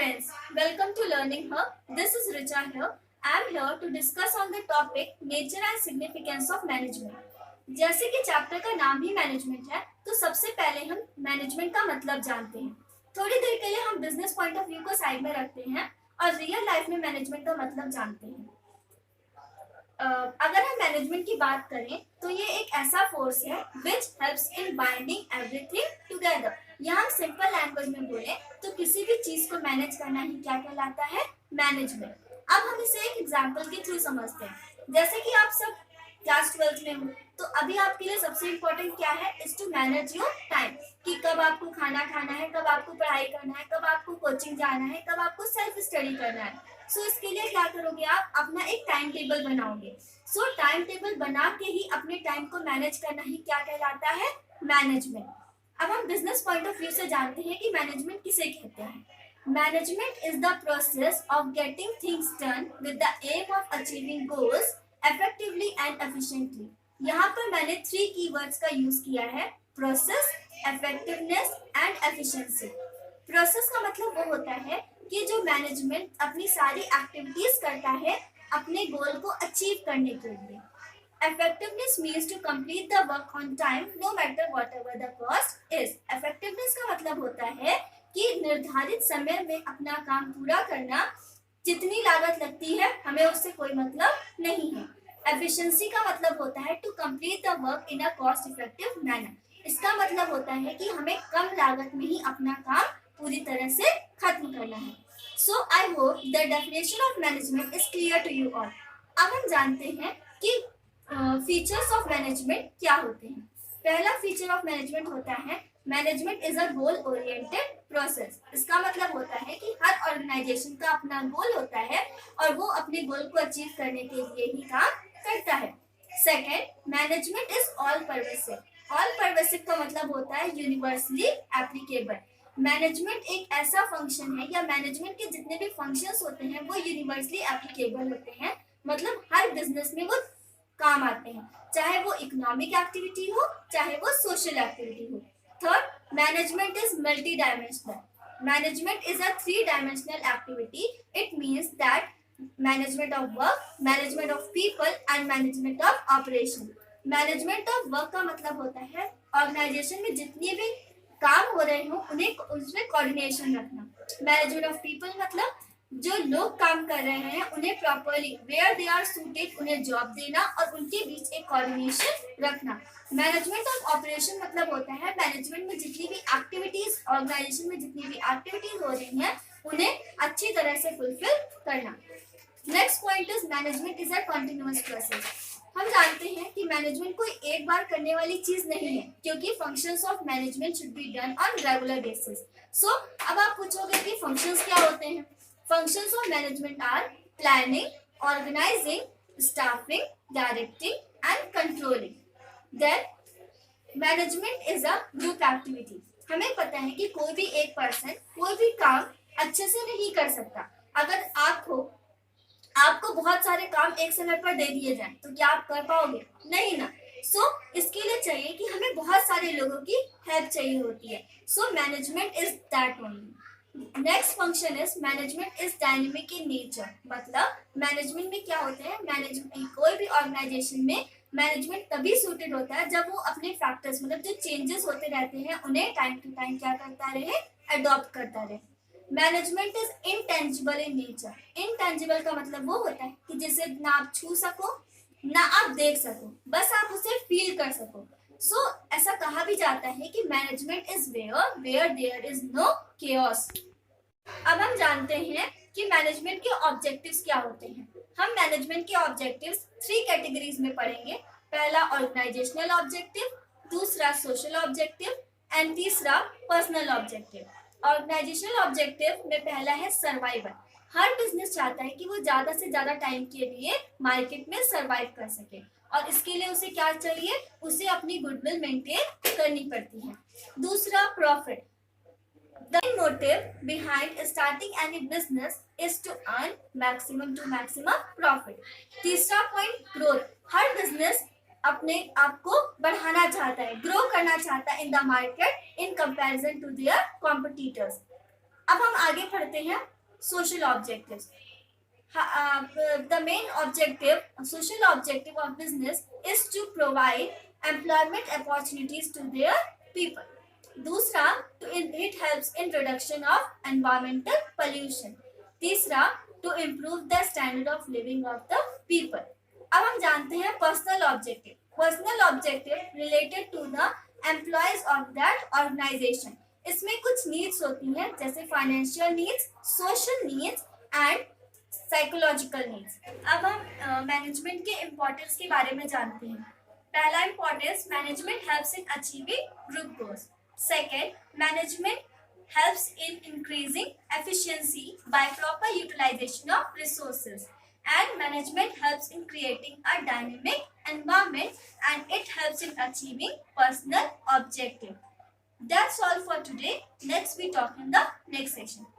friends, welcome to Learning Hub. This is Richa here. I am here to discuss on the topic nature and significance of management. जैसे कि chapter का नाम ही management है, तो सबसे पहले हम मैनेजमेंट का मतलब जानते हैं। थोड़ी देर के लिए हम बिजनेस पॉइंट ऑफ व्यू को साइड में रखते हैं और रियल लाइफ में मैनेजमेंट का मतलब जानते हैं। अगर हम मैनेजमेंट की बात करें तो ये एक ऐसा फोर्स है which helps in binding everything together. यहाँ हम सिंपल लैंग्वेज में बोले तो किसी भी चीज को मैनेज करना ही क्या कहलाता है, मैनेजमेंट। अब हम इसे एक एग्जांपल के थ्रू समझते हैं। जैसे कि आप सब क्लास 12 में हो, तो अभी आपके लिए सबसे इम्पोर्टेंट क्या है, is to manage your time, कि कब आपको खाना खाना है, कब आपको पढ़ाई करना है, कब आपको कोचिंग जाना है, कब आपको सेल्फ स्टडी करना है। सो इसके लिए क्या करोगे, आप अपना एक टाइम टेबल बनाओगे। सो टाइम टेबल बना के ही अपने टाइम को मैनेज करना ही क्या कहलाता है, मैनेजमेंट। अब हम बिजनेस पॉइंट ऑफ व्यू से जानते हैं कि मैनेजमेंट किसे कहते हैं। Management is the process of getting things done with the aim of achieving goals effectively and efficiently। यहाँ पर मैंने 3 कीवर्ड्स का यूज किया है, process, effectiveness and efficiency. Process का मतलब वो होता है कि जो मैनेजमेंट अपनी सारी एक्टिविटीज करता है अपने गोल को अचीव करने के लिए। Effectiveness means to complete the work on time no matter whatever the cost is। Effectiveness का मतलब होता है कि निर्धारित समय में अपना काम पूरा करना, जितनी लागत लगती है हमें उससे कोई मतलब नहीं है। एफिशिएंसी का मतलब होता है to complete the work in a cost effective manner. इसका मतलब होता है कि हमें कम लागत में ही अपना काम पूरी तरह से खत्म करना है। So I hope the definition of management is clear to you all. अब हम जानते हैं कि फीचर्स ऑफ मैनेजमेंट क्या होते हैं। पहला फीचर ऑफ मैनेजमेंट होता है management is a goal oriented process. इसका मतलब होता है कि हर ऑर्गेनाइजेशन का अपना गोल होता है और वो अपने गोल को अचीव करने के लिए ही काम करता है। Second, management is all pervasive. All pervasive का मतलब होता है यूनिवर्सली एप्लीकेबल। मैनेजमेंट एक ऐसा फंक्शन है या मैनेजमेंट के जितने भी फंक्शंस होते हैं वो यूनिवर्सली एप्लीकेबल होते हैं, मतलब हर बिजनेस में वो काम आते हैं, चाहे वो इकोनॉमिक एक्टिविटी हो चाहे वो सोशल एक्टिविटी हो। Third, management is multi-dimensional. Management is a 3-dimensional activity. It means that management of work, management of people and management of operation. Management of work का मतलब होता है ऑर्गेनाइजेशन में जितने भी काम हो रहे हो उन्हें उसमें कोऑर्डिनेशन रखना। मैनेजमेंट ऑफ पीपल मतलब जो लोग काम कर रहे हैं उन्हें properly where they are suited उन्हें जॉब देना और उनके बीच एक कोऑर्डिनेशन रखना। मैनेजमेंट ऑफ ऑपरेशन मतलब होता है मैनेजमेंट में जितनी भी एक्टिविटीज, ऑर्गेनाइजेशन में जितनी भी एक्टिविटीज हो रही हैं उन्हें अच्छी तरह से फुलफिल करना। Next point is management is a continuous process. हम जानते हैं कि मैनेजमेंट कोई एक बार करने वाली चीज नहीं है, क्योंकि functions of management should be done on regular basis. So अब आप पूछोगे कि फंक्शंस क्या होते हैं। Functions of management are planning, organizing, staffing, directing and controlling. Then management is a group activity. हमें पता है कि कोई भी एक पर्सन कोई भी काम अच्छे से नहीं कर सकता। अगर आपको बहुत सारे काम एक समय पर दे दिए जाएं तो क्या आप कर पाओगे, नहीं ना। सो इसके लिए चाहिए कि हमें बहुत सारे लोगों की हेल्प चाहिए होती है। So management is that only. Next function is management is dynamic in nature. मतलब मैनेजमेंट में क्या होते हैं, मैनेजमेंट कोई भी ऑर्गेनाइजेशन में मैनेजमेंट तभी सूटेड होता है जब वो अपने फैक्टर्स मतलब जो चेंजेस होते रहते हैं उन्हें टाइम टू टाइम क्या करता रहे, अडॉप्ट करता रहे। Management is intangible in nature. Intangible का मतलब वो होता है कि जिसे ना आप छू सको ना आप देख सको, बस आप उसे फील कर सको। सो ऐसा कहा भी जाता है कि management is where there is no chaos. अब हम जानते हैं कि मैनेजमेंट के ऑब्जेक्टिव्स क्या होते हैं। हम मैनेजमेंट के ऑब्जेक्टिव्स 3 कैटेगरीज में पढ़ेंगे। पहला ऑर्गेनाइजेशनल ऑब्जेक्टिव, दूसरा सोशल ऑब्जेक्टिव एंड तीसरा पर्सनल ऑब्जेक्टिव। ऑर्गेनाइजेशनल ऑब्जेक्टिव में पहला है सर्वाइवल। हर बिजनेस चाहता है कि वो ज्यादा से ज्यादा टाइम के लिए मार्केट में सर्वाइव कर सके और इसके लिए उसे क्या चाहिए, उसे अपनी गुडविल मेंटेन करनी पड़ती है। दूसरा profit. The motive behind starting any business is to earn maximum to maximum profit. तीसरा पॉइंट ग्रोथ। हर बिजनेस अपने आप को बढ़ाना चाहता है, ग्रो करना चाहता है in the market in comparison to their competitors. अब हम आगे पढ़ते हैं social objectives. The main objective, social objective of business is to provide employment opportunities to their people. दूसरा, it helps in reduction of environmental pollution. तीसरा, to improve the standard of living of the people. अब हम जानते हैं personal objective. Personal objective related to the employees of that organization. इसमें कुछ needs होती हैं जैसे financial needs, social needs and psychological needs. अब हम मैनेजमेंट के इम्पोर्टेंस के बारे में जानते हैं. पहला importance, management helps in achieving group goals. Second, management helps in increasing efficiency by proper utilization of resources, and management helps in creating a dynamic environment, and it helps in achieving personal objective. That's all for today. Let's be talk in the next session.